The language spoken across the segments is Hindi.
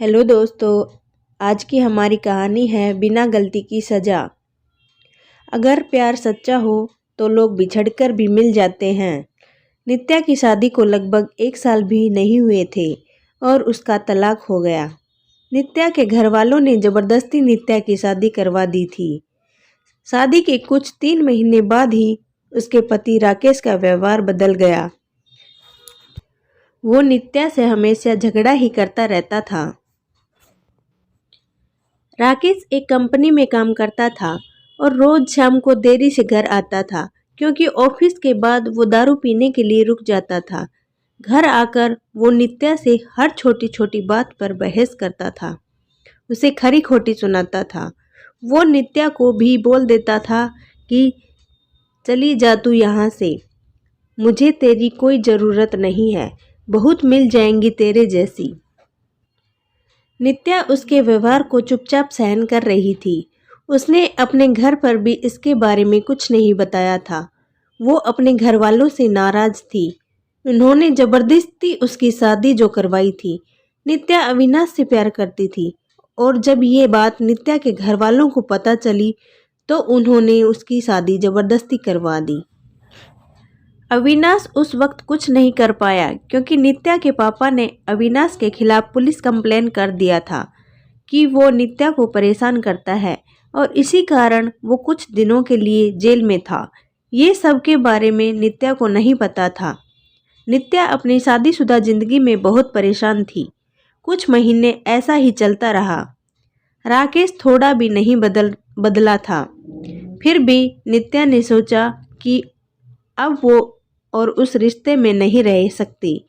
हेलो दोस्तों, आज की हमारी कहानी है बिना गलती की सज़ा। अगर प्यार सच्चा हो तो लोग बिछड़कर भी मिल जाते हैं। नित्या की शादी को लगभग 1 साल भी नहीं हुए थे और उसका तलाक हो गया। नित्या के घर वालों ने ज़बरदस्ती नित्या की शादी करवा दी थी। शादी के कुछ 3 महीने बाद ही उसके पति राकेश का व्यवहार बदल गया। वो नित्या से हमेशा झगड़ा ही करता रहता था। राकेश एक कंपनी में काम करता था और रोज शाम को देरी से घर आता था क्योंकि ऑफिस के बाद वो दारू पीने के लिए रुक जाता था। घर आकर वो नित्या से हर छोटी छोटी बात पर बहस करता था, उसे खरी खोटी सुनाता था। वो नित्या को भी बोल देता था कि चली जा तू यहाँ से, मुझे तेरी कोई ज़रूरत नहीं है, बहुत मिल जाएंगी तेरे जैसी। नित्या उसके व्यवहार को चुपचाप सहन कर रही थी। उसने अपने घर पर भी इसके बारे में कुछ नहीं बताया था। वो अपने घर वालों से नाराज थी। उन्होंने जबरदस्ती उसकी शादी जो करवाई थी। नित्या अविनाश से प्यार करती थी और जब ये बात नित्या के घर वालों को पता चली तो उन्होंने उसकी शादी जबरदस्ती करवा दी। अविनाश उस वक्त कुछ नहीं कर पाया क्योंकि नित्या के पापा ने अविनाश के खिलाफ पुलिस कंप्लेन कर दिया था कि वो नित्या को परेशान करता है और इसी कारण वो कुछ दिनों के लिए जेल में था। ये सब के बारे में नित्या को नहीं पता था। नित्या अपनी शादीशुदा जिंदगी में बहुत परेशान थी। कुछ महीने ऐसा ही चलता रहा। राकेश थोड़ा भी नहीं बदला था। फिर भी नित्या ने सोचा कि अब वो और उस रिश्ते में नहीं रह सकती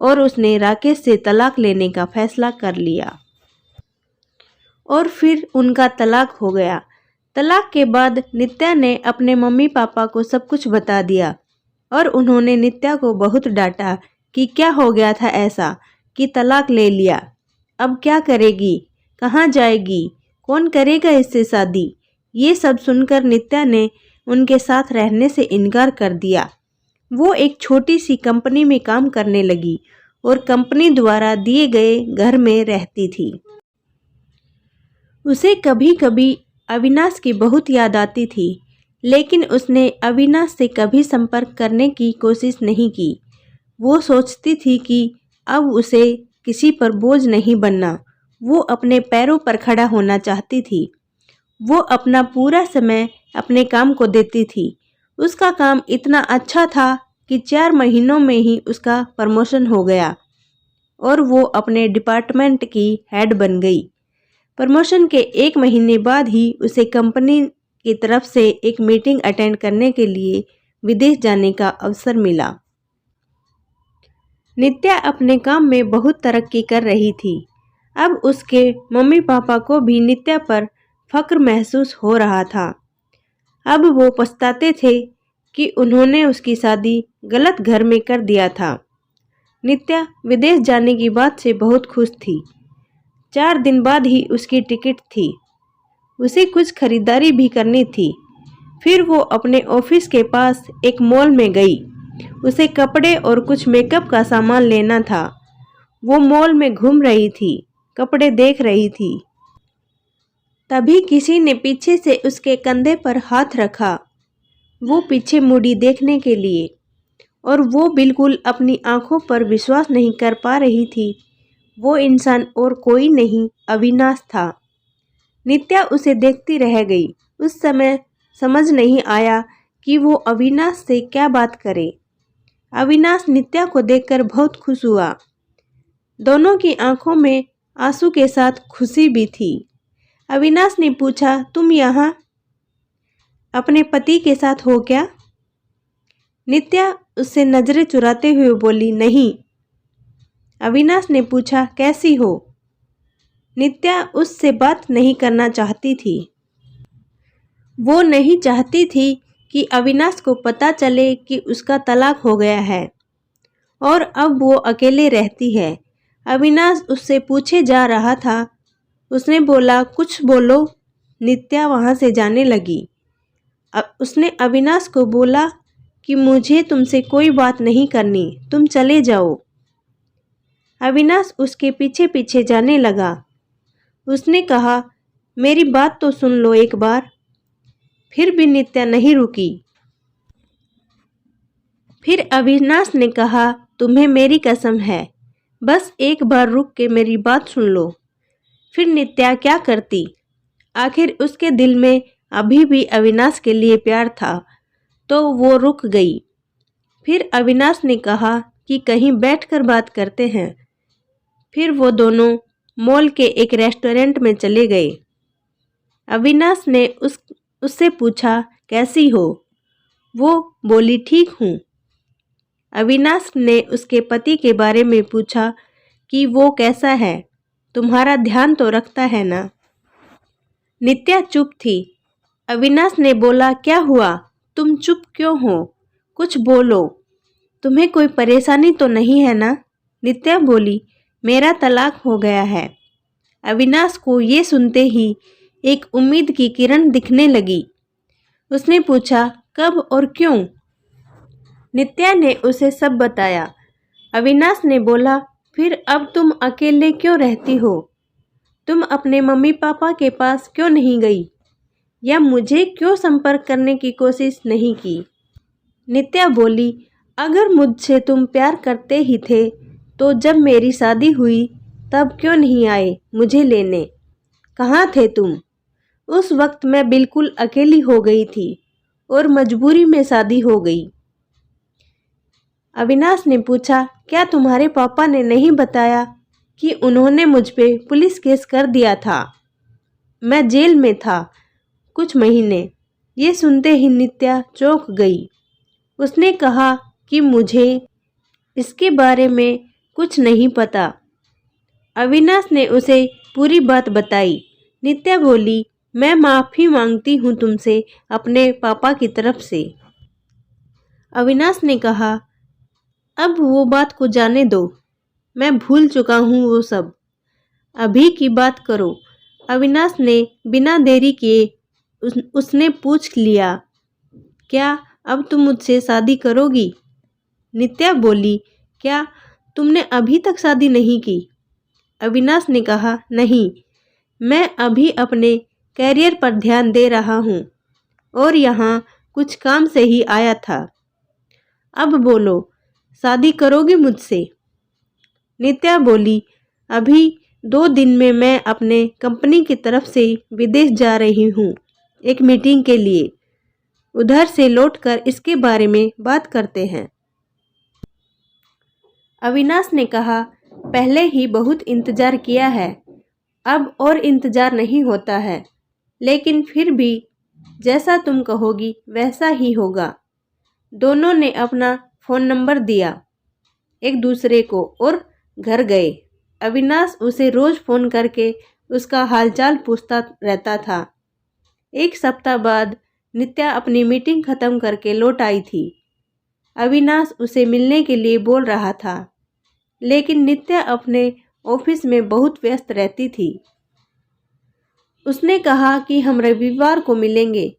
और उसने राकेश से तलाक लेने का फैसला कर लिया और फिर उनका तलाक हो गया। तलाक के बाद नित्या ने अपने मम्मी पापा को सब कुछ बता दिया और उन्होंने नित्या को बहुत डांटा कि क्या हो गया था ऐसा कि तलाक ले लिया, अब क्या करेगी, कहाँ जाएगी, कौन करेगा इससे शादी। ये सब सुनकर नित्या ने उनके साथ रहने से इनकार कर दिया। वो एक छोटी सी कंपनी में काम करने लगी और कंपनी द्वारा दिए गए घर में रहती थी। उसे कभी कभी अविनाश की बहुत याद आती थी, लेकिन उसने अविनाश से कभी संपर्क करने की कोशिश नहीं की। वो सोचती थी कि अब उसे किसी पर बोझ नहीं बनना। वो अपने पैरों पर खड़ा होना चाहती थी। वो अपना पूरा समय अपने काम को देती थी। उसका काम इतना अच्छा था कि 4 महीनों में ही उसका प्रमोशन हो गया और वो अपने डिपार्टमेंट की हेड बन गई। प्रमोशन के 1 महीने बाद ही उसे कंपनी की तरफ से एक मीटिंग अटेंड करने के लिए विदेश जाने का अवसर मिला। नित्या अपने काम में बहुत तरक्की कर रही थी। अब उसके मम्मी पापा को भी नित्या पर फक्र महसूस हो रहा था। अब वो पछताते थे कि उन्होंने उसकी शादी गलत घर में कर दिया था। नित्या विदेश जाने की बात से बहुत खुश थी। 4 दिन बाद ही उसकी टिकट थी। उसे कुछ खरीदारी भी करनी थी। फिर वो अपने ऑफिस के पास एक मॉल में गई। उसे कपड़े और कुछ मेकअप का सामान लेना था। वो मॉल में घूम रही थी, कपड़े देख रही थी। तभी किसी ने पीछे से उसके कंधे पर हाथ रखा। वो पीछे मुड़ी देखने के लिए और वो बिल्कुल अपनी आंखों पर विश्वास नहीं कर पा रही थी। वो इंसान और कोई नहीं, अविनाश था। नित्या उसे देखती रह गई। उस समय समझ नहीं आया कि वो अविनाश से क्या बात करे। अविनाश नित्या को देखकर बहुत खुश हुआ। दोनों की आंखों में आंसू के साथ खुशी भी थी। अविनाश ने पूछा, तुम यहाँ अपने पति के साथ हो क्या? नित्या उससे नजरें चुराते हुए बोली, नहीं। अविनाश ने पूछा, कैसी हो? नित्या उससे बात नहीं करना चाहती थी। वो नहीं चाहती थी कि अविनाश को पता चले कि उसका तलाक हो गया है और अब वो अकेले रहती है। अविनाश उससे पूछे जा रहा था। उसने बोला, कुछ बोलो। नित्या वहाँ से जाने लगी। उसने अविनाश को बोला कि मुझे तुमसे कोई बात नहीं करनी, तुम चले जाओ। अविनाश उसके पीछे पीछे जाने लगा। उसने कहा, मेरी बात तो सुन लो एक बार। फिर भी नित्या नहीं रुकी। फिर अविनाश ने कहा, तुम्हें मेरी कसम है, बस एक बार रुक के मेरी बात सुन लो। फिर नित्या क्या करती? आखिर उसके दिल में अभी भी अविनाश के लिए प्यार था, तो वो रुक गई। फिर अविनाश ने कहा कि कहीं बैठकर बात करते हैं। फिर वो दोनों मॉल के एक रेस्टोरेंट में चले गए। अविनाश ने उससे पूछा, कैसी हो? वो बोली, ठीक हूँ। अविनाश ने उसके पति के बारे में पूछा कि वो कैसा है, तुम्हारा ध्यान तो रखता है ना? नित्या चुप थी। अविनाश ने बोला, क्या हुआ? तुम चुप क्यों हो? कुछ बोलो। तुम्हें कोई परेशानी तो नहीं है ना? नित्या बोली, मेरा तलाक हो गया है। अविनाश को ये सुनते ही एक उम्मीद की किरण दिखने लगी। उसने पूछा, कब और क्यों? नित्या ने उसे सब बताया। अविनाश ने बोला, फिर अब तुम अकेले क्यों रहती हो? तुम अपने मम्मी पापा के पास क्यों नहीं गई? या मुझे क्यों संपर्क करने की कोशिश नहीं की? नित्या बोली, अगर मुझसे तुम प्यार करते ही थे तो जब मेरी शादी हुई तब क्यों नहीं आए मुझे लेने? कहाँ थे तुम? उस वक्त मैं बिल्कुल अकेली हो गई थी और मजबूरी में शादी हो गई। अविनाश ने पूछा, क्या तुम्हारे पापा ने नहीं बताया कि उन्होंने मुझ पे पुलिस केस कर दिया था? मैं जेल में था कुछ महीने। ये सुनते ही नित्या चौंक गई। उसने कहा कि मुझे इसके बारे में कुछ नहीं पता। अविनाश ने उसे पूरी बात बताई। नित्या बोली, मैं माफ़ी मांगती हूँ तुमसे अपने पापा की तरफ से। अविनाश ने कहा, अब वो बात को जाने दो, मैं भूल चुका हूँ वो सब। अभी की बात करो। अविनाश ने बिना देरी किए उसने पूछ लिया, क्या अब तुम मुझसे शादी करोगी? नित्या बोली, क्या तुमने अभी तक शादी नहीं की? अविनाश ने कहा, नहीं, मैं अभी अपने कैरियर पर ध्यान दे रहा हूँ और यहाँ कुछ काम से ही आया था। अब बोलो, शादी करोगी मुझसे? नित्या बोली, अभी 2 दिन में मैं अपने कंपनी की तरफ से विदेश जा रही हूँ एक मीटिंग के लिए। उधर से लौटकर इसके बारे में बात करते हैं। अविनाश ने कहा, पहले ही बहुत इंतजार किया है, अब और इंतजार नहीं होता है, लेकिन फिर भी जैसा तुम कहोगी वैसा ही होगा। दोनों ने अपना फ़ोन नंबर दिया एक दूसरे को और घर गए। अविनाश उसे रोज़ फ़ोन करके उसका हालचाल पूछता रहता था। 1 सप्ताह बाद नित्या अपनी मीटिंग ख़त्म करके लौट आई थी। अविनाश उसे मिलने के लिए बोल रहा था, लेकिन नित्या अपने ऑफिस में बहुत व्यस्त रहती थी। उसने कहा कि हम रविवार को मिलेंगे।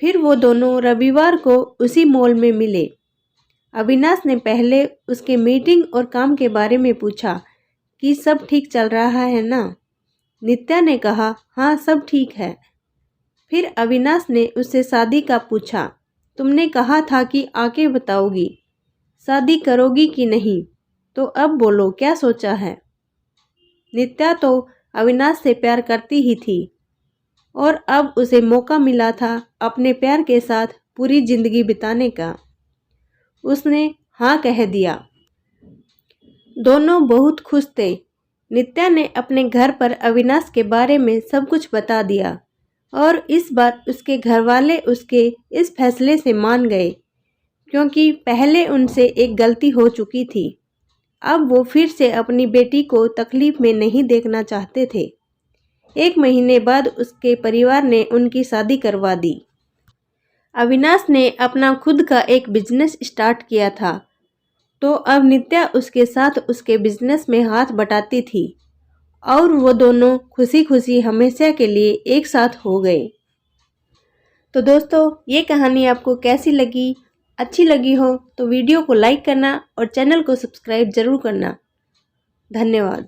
फिर वो दोनों रविवार को उसी मॉल में मिले। अविनाश ने पहले उसके मीटिंग और काम के बारे में पूछा कि सब ठीक चल रहा है ना? नित्या ने कहा, हाँ सब ठीक है। फिर अविनाश ने उससे शादी का पूछा। तुमने कहा था कि आके बताओगी, शादी करोगी कि नहीं, तो अब बोलो क्या सोचा है? नित्या तो अविनाश से प्यार करती ही थी और अब उसे मौका मिला था अपने प्यार के साथ पूरी जिंदगी बिताने का। उसने हाँ कह दिया। दोनों बहुत खुश थे। नित्या ने अपने घर पर अविनाश के बारे में सब कुछ बता दिया और इस बार उसके घर वाले उसके इस फैसले से मान गए, क्योंकि पहले उनसे एक गलती हो चुकी थी। अब वो फिर से अपनी बेटी को तकलीफ में नहीं देखना चाहते थे। 1 महीने बाद उसके परिवार ने उनकी शादी करवा दी। अविनाश ने अपना खुद का एक बिजनेस स्टार्ट किया था, तो अब नित्या उसके साथ उसके बिजनेस में हाथ बटाती थी और वो दोनों खुशी खुशी हमेशा के लिए एक साथ हो गए। तो दोस्तों, ये कहानी आपको कैसी लगी? अच्छी लगी हो तो वीडियो को लाइक करना और चैनल को सब्सक्राइब ज़रूर करना। धन्यवाद।